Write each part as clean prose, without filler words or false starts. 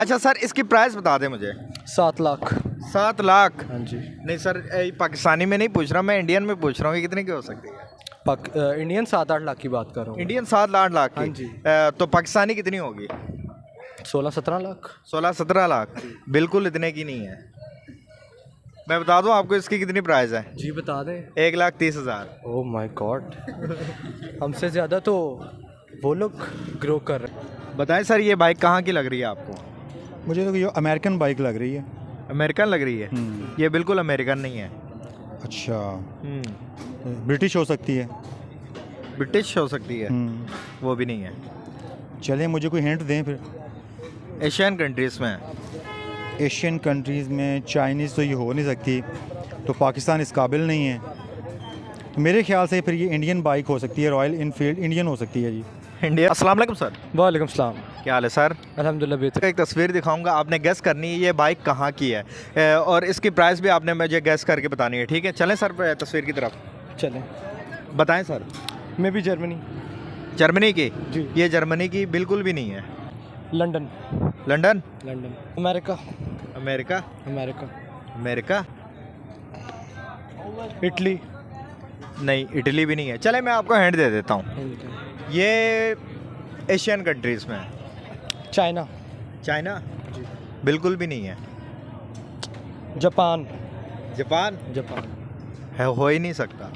अच्छा सर, इसकी प्राइस बता दें मुझे। 7 लाख। 7 लाख? हाँ जी। नहीं सर, पाकिस्तानी में नहीं पूछ रहा, मैं इंडियन में पूछ रहा हूँ, ये कितने की हो सकती है? इंडियन 7-8 लाख की बात कर रहा हूँ। इंडियन 7-8 लाख हाँ की? जी। तो पाकिस्तानी कितनी होगी? 16-17 लाख। 16-17 लाख? बिल्कुल इतने की नहीं है। मैं बता दूं आपको इसकी कितनी प्राइस है? जी बता दें। 1,30,000। ओह माय गॉड, हमसे ज़्यादा तो वो लोग ग्रो कर रहे हैं। बताएं सर, ये बाइक कहाँ की लग रही है आपको? मुझे तो ये अमेरिकन बाइक लग रही है। अमेरिकन लग रही है? ये बिल्कुल अमेरिकन नहीं है। अच्छा, ब्रिटिश हो सकती है। ब्रिटिश हो सकती है? वो भी नहीं है। चलें, मुझे कोई हिंट दें फिर। एशियन कंट्रीज में है। एशियन कंट्रीज़ में चाइनीज़ तो ये हो नहीं सकती, तो पाकिस्तान इस काबिल नहीं है, तो मेरे ख्याल से फिर ये इंडियन बाइक हो सकती है, रॉयल इनफील्ड इंडियन हो सकती है जी। इंडिया। अस्सलाम वालेकुम सर। वालेकुम सलाम। क्या हाल है सर? अल्हम्दुलिल्लाह बेहतर। एक तस्वीर दिखाऊंगा, आपने गैस करनी है ये बाइक कहाँ की है, और इसकी प्राइस भी आपने मुझे गैस करके बतानी है, ठीक है? चलें सर तस्वीर की तरफ। चलें। बताएं सर। मैं भी जर्मनी। जर्मनी की? जी। ये जर्मनी की बिल्कुल भी नहीं है। London. London? London. America. America? America. America? Italy. नहीं, इटली भी नहीं है। चले मैं आपको हिंट दे देता हूँ, ये एशियन कंट्रीज़ में है। चाइना। चाइना? जी। बिल्कुल भी नहीं है। जापान। जापान? जापान। है, हो ही नहीं सकता।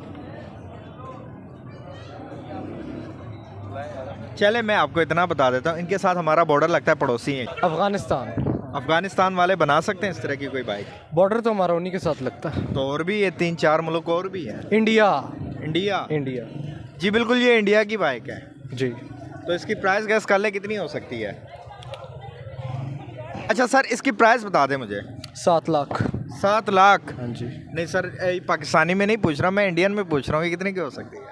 चले मैं आपको इतना बता देता हूँ, इनके साथ हमारा बॉर्डर लगता है, पड़ोसी है। अफ़गानिस्तान। अफगानिस्तान वाले बना सकते हैं इस तरह की कोई बाइक? बॉर्डर तो हमारा उन्हीं के साथ लगता है। तो और भी ये 3-4 मुल्क और भी है। इंडिया। इंडिया? इंडिया। जी बिल्कुल, ये इंडिया की बाइक है। जी। तो इसकी प्राइस गैस कर ले कितनी हो सकती है? अच्छा सर, इसकी प्राइस बता दें मुझे। 7 लाख। 7 लाख? हाँ जी। नहीं सर, पाकिस्तानी में नहीं पूछ रहा, मैं इंडियन में पूछ रहा हूँ, ये कितने की हो सकती है?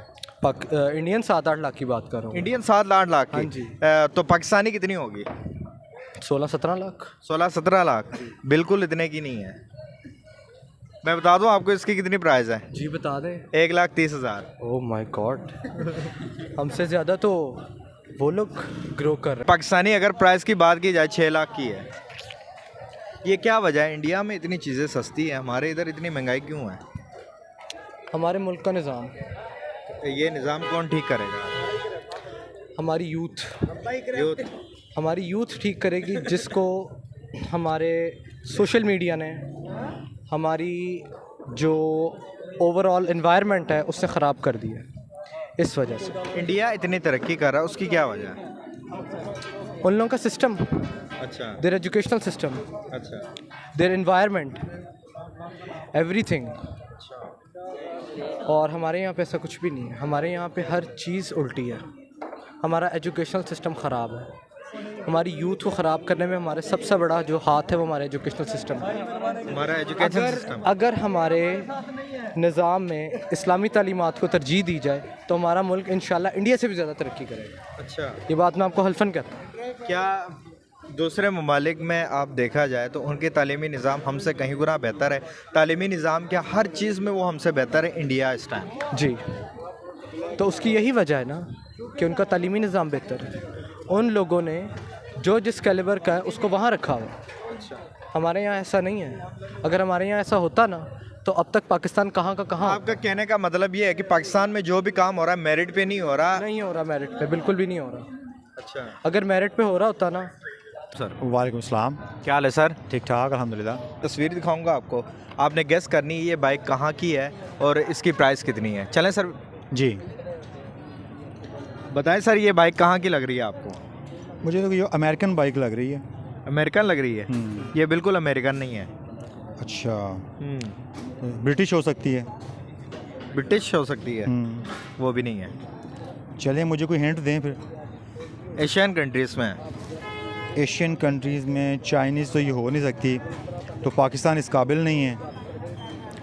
इंडियन 7-8 लाख की बात कर रहा हूँ। इंडियन 7-8 लाख की? हाँ जी। तो पाकिस्तानी कितनी होगी? 16-17 लाख। 16-17 लाख? बिल्कुल इतने की नहीं है। मैं बता दूं आपको इसकी कितनी प्राइस है? जी बता दें। 1,30,000। ओह माय गॉड, हमसे ज़्यादा तो वो लोग ग्रो कर रहे हैं। पाकिस्तानी अगर प्राइस की बात की जाए 6 लाख की है। ये क्या वजह है, इंडिया में इतनी चीज़ें सस्ती है, हमारे इधर इतनी महंगाई क्यों है? हमारे मुल्क का निज़ाम। ये निज़ाम कौन ठीक करेगा? हमारी यूथ। यूथ? हमारी यूथ ठीक करेगी, जिसको हमारे सोशल मीडिया ने हमारी जो ओवरऑल एनवायरनमेंट है उससे ख़राब कर दिया है। इस वजह से इंडिया इतनी तरक्की कर रहा है, उसकी क्या वजह है? उन लोगों का सिस्टम, अच्छा। देयर एजुकेशनल सिस्टम, अच्छा। Their environment, everything. और हमारे यहाँ पे ऐसा कुछ भी नहीं है। हमारे यहाँ पे हर चीज़ उल्टी है। हमारा एजुकेशनल सिस्टम ख़राब है। हमारी यूथ को ख़राब करने में हमारे सबसे बड़ा जो हाथ है वो हमारा एजुकेशनल सिस्टम है। हमारा एजुकेशन सिस्टम? अगर हमारे निज़ाम में इस्लामी तालीमात को तरजीह दी जाए तो हमारा मुल्क इंशाल्लाह इंडिया से भी ज़्यादा तरक्की करेगा। अच्छा। ये बात मैं आपको हल्फन कहता हूँ। क्या दूसरे ममालिक में आप देखा जाए तो उनके तालीमी निज़ाम हमसे कहीं गुना बेहतर है? तालीमी निज़ाम क्या, हर चीज़ में वो हमसे बेहतर है इंडिया इस टाइम? जी, तो उसकी यही वजह है ना कि उनका तालीमी निज़ाम बेहतर है। उन लोगों ने जो जिस कैलिबर का है उसको वहाँ रखा हुआ। हमारे यहाँ ऐसा नहीं है। अगर हमारे यहाँ ऐसा होता ना तो अब तक पाकिस्तान कहाँ का कहाँ। आपका कहने का मतलब ये है कि पाकिस्तान में जो भी काम हो रहा है मेरिट पे नहीं हो रहा? नहीं हो रहा मेरिट पे, बिल्कुल भी नहीं हो रहा। अच्छा। अगर मेरिट पे हो रहा होता ना। सर वालेकुम सलाम। क्या हाल है सर? ठीक ठाक अल्हम्दुलिल्लाह। तस्वीर दिखाऊंगा आपको, आपने गेस करनी है ये बाइक कहाँ की है और इसकी प्राइस कितनी है। चलें सर। जी। बताएं सर, ये बाइक कहाँ की लग रही है आपको? मुझे तो ये अमेरिकन बाइक लग रही है। अमेरिकन लग रही है? ये बिल्कुल अमेरिकन नहीं है। अच्छा, ब्रिटिश हो सकती है। ब्रिटिश हो सकती है? वो भी नहीं है। चलें, मुझे कोई हिंट दें फिर। एशियन कंट्रीज़ में है। एशियन कंट्रीज़ में चाइनीज़ तो ये हो नहीं सकती, तो पाकिस्तान इस काबिल नहीं है,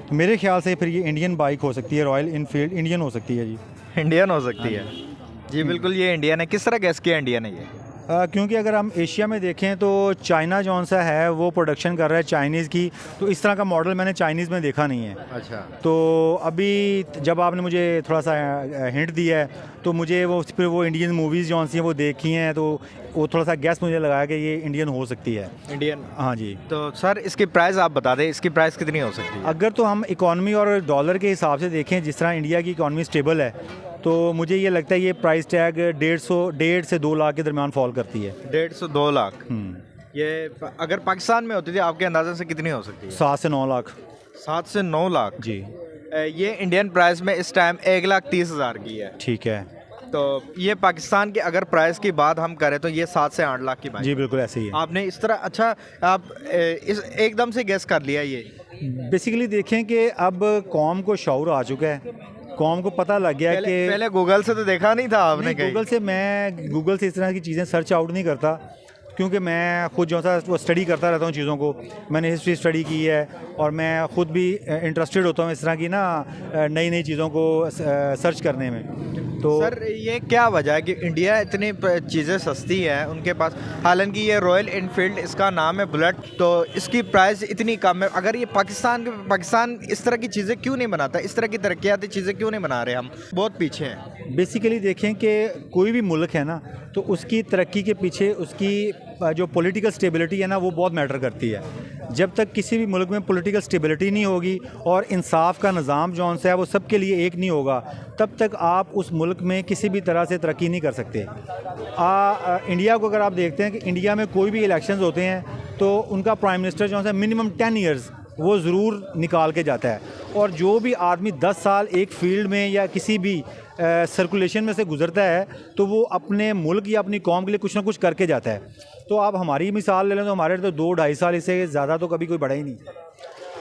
तो मेरे ख्याल से फिर ये इंडियन बाइक हो सकती है, रॉयल इनफील्ड इंडियन हो सकती है जी। इंडियन हो सकती है? जी बिल्कुल, ये इंडियन है। किस तरह गैस किया इंडियन है ये? क्योंकि अगर हम एशिया में देखें तो चाइना जौन सा है वो प्रोडक्शन कर रहा है चाइनीज़ की, तो इस तरह का मॉडल मैंने चाइनीज़ में देखा नहीं है। अच्छा। तो अभी जब आपने मुझे थोड़ा सा हिंट दिया है तो मुझे वो फिर वो इंडियन मूवीज़ जौन सी हैं वो देखी हैं, तो वो थोड़ा सा गैस मुझे लगा कि ये इंडियन हो सकती है। इंडियन। हाँ जी। तो सर इसकी प्राइस आप बता दें, इसकी प्राइस कितनी हो सकती है? अगर तो हम इकॉनमी और डॉलर के हिसाब से देखें, जिस तरह इंडिया की इकॉनमी स्टेबल है, तो मुझे ये लगता है ये प्राइस टैग 1.5 से 2 लाख के दरमियान फॉल करती है। 1.5 से 2 लाख। ये अगर पाकिस्तान में होती थी आपके अंदाजे से कितनी हो सकती है? 7 से 9 लाख। 7 से 9 लाख जी। ये इंडियन प्राइस में इस टाइम 1,30,000 की है। ठीक है। तो ये पाकिस्तान की अगर प्राइस की बात हम करें तो ये 7 से 8 लाख की बात। जी बिल्कुल ऐसे ही है। आपने इस तरह, अच्छा आप इस एकदम से गेस कर लिया ये? बेसिकली देखें कि अब कौम को शऊर आ चुका है, कौम को पता लग गया कि पहले गूगल से तो देखा नहीं था आपने कहीं? गूगल से इस तरह की चीज़ें सर्च आउट नहीं करता, क्योंकि मैं खुद जो सा वो स्टडी करता रहता हूँ चीज़ों को। मैंने हिस्ट्री स्टडी की है और मैं खुद भी इंटरेस्टेड होता हूँ इस तरह की ना नई नई चीज़ों को सर्च करने में। तो सर ये क्या वजह है कि इंडिया इतनी चीज़ें सस्ती है उनके पास, हालांकि ये रॉयल इनफील्ड इसका नाम है बुलेट, तो इसकी प्राइस इतनी कम है। अगर ये पाकिस्तान इस तरह की चीज़ें क्यों नहीं बनाता, इस तरह की तरक्याती चीज़ें क्यों नहीं बना रहे? हम बहुत पीछे हैं। बेसिकली देखें कि कोई भी मुल्क है ना, तो उसकी तरक्की के पीछे उसकी जो पॉलिटिकल स्टेबिलिटी है ना, वो बहुत मैटर करती है। जब तक किसी भी मुल्क में पॉलिटिकल स्टेबिलिटी नहीं होगी और इंसाफ का निज़ाम जो है वो सबके लिए एक नहीं होगा, तब तक आप उस मुल्क में किसी भी तरह से तरक्की नहीं कर सकते। इंडिया को अगर आप देखते हैं कि इंडिया में कोई भी इलेक्शंस होते हैं तो उनका प्राइम मिनिस्टर जो है मिनिमम 10 ईयर्स वो ज़रूर निकाल के जाता है, और जो भी आदमी 10 साल एक फील्ड में या किसी भी सर्कुलेशन में से गुजरता है तो वो अपने मुल्क या अपनी कौम के लिए कुछ ना कुछ करके जाता है। तो आप हमारी मिसाल ले लें तो हमारे तो 2-2.5 साल, इससे ज़्यादा तो कभी कोई बढ़ा ही नहीं।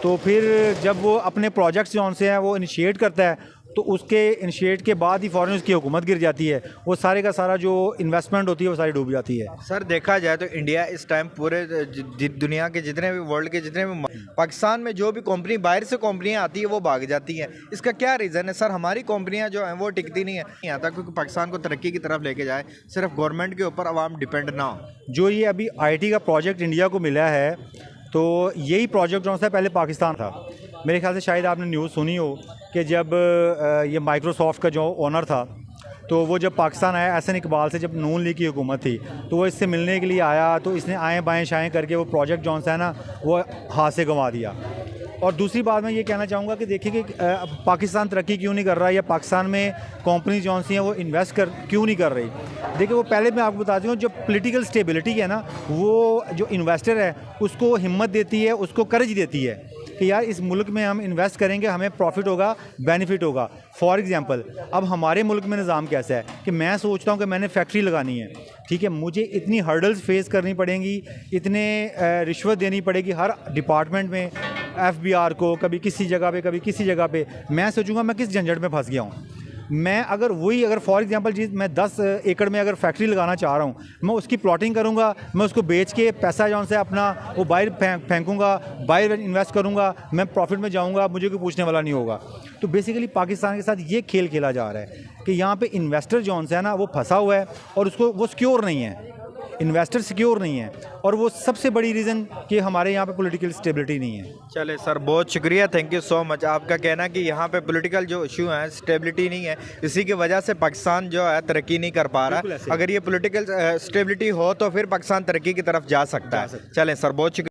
तो फिर जब वो अपने प्रोजेक्ट्स जो से हैं वो इनिशिएट करता है, तो उसके इनिशिएट के बाद ही फ़ौरन उसकी हुकूमत गिर जाती है, वो सारे का सारा जो इन्वेस्टमेंट होती है वो सारी डूब जाती है। सर देखा जाए तो इंडिया इस टाइम पूरे दुनिया के जितने भी, वर्ल्ड के जितने भी, पाकिस्तान में जो भी कंपनी, बाहर से कंपनियां आती है वो भाग जाती हैं। इसका क्या रीज़न है सर? हमारी कंपनियां जो हैं वो टिकती नहीं है, नहीं आता क्योंकि पाकिस्तान को तरक्की की तरफ लेके जाए, सिर्फ गवर्नमेंट के ऊपर आवाम डिपेंड ना हो। जो ये अभी IT का प्रोजेक्ट इंडिया को मिला है, तो यही प्रोजेक्ट जो था पहले पाकिस्तान था। मेरे ख्याल से शायद आपने न्यूज़ सुनी हो कि जब ये माइक्रोसॉफ्ट का जो ओनर था, तो वो जब पाकिस्तान आया एहसन इकबाल से, जब नून लीग की हुकूमत थी, तो वो इससे मिलने के लिए आया, तो इसने आएँ बाएँ शाएँ करके वो प्रोजेक्ट जो है ना वो हाथ से गंवा दिया। और दूसरी बात मैं ये कहना चाहूँगा कि देखिए कि पाकिस्तान तरक्की क्यों नहीं कर रहा, या पाकिस्तान में कंपनी जो सी हैं वो इन्वेस्ट क्यों नहीं कर रही। देखिए वो पहले मैं आपको बताती हूँ, जो पॉलिटिकल स्टेबिलिटी है ना, वो जो इन्वेस्टर है उसको हिम्मत देती है, उसको करेज देती है कि यार इस मुल्क में हम इन्वेस्ट करेंगे, हमें प्रॉफिट होगा, बेनिफिट होगा। फॉर एग्जांपल अब हमारे मुल्क में निज़ाम कैसा है कि मैं सोचता हूँ कि मैंने फैक्ट्री लगानी है, ठीक है, मुझे इतनी हर्डल्स फेस करनी पड़ेंगी, इतने रिश्वत देनी पड़ेगी हर डिपार्टमेंट में, FBR को, कभी किसी जगह पे कभी किसी जगह पे। मैं सोचूंगा मैं किस झंझट में फंस गया हूँ। मैं अगर फॉर एग्जांपल जी मैं 10 एकड़ में अगर फैक्ट्री लगाना चाह रहा हूँ, मैं उसकी प्लॉटिंग करूँगा, मैं उसको बेच के पैसा जो से अपना वो बाहर फेंकूँगा, बाहर इन्वेस्ट करूँगा, मैं प्रॉफिट में जाऊँगा, मुझे कोई पूछने वाला नहीं होगा। तो बेसिकली पाकिस्तान के साथ ये खेल खेला जा रहा है कि यहाँ पे इन्वेस्टर जो है ना वो फंसा हुआ है और उसको वो सिक्योर नहीं है, इन्वेस्टर सिक्योर नहीं है, और वो सबसे बड़ी रीज़न कि हमारे यहाँ पे पॉलिटिकल स्टेबिलिटी नहीं है। चले सर, बहुत शुक्रिया, थैंक यू सो मच। आपका कहना कि यहाँ पे पॉलिटिकल जो इशू है, स्टेबिलिटी नहीं है, इसी की वजह से पाकिस्तान जो है तरक्की नहीं कर पा रहा। अगर ये पॉलिटिकल स्टेबिलिटी हो तो फिर पाकिस्तान तरक्की की तरफ जा सकता है। चलें सर, बहुत शुक्रिया।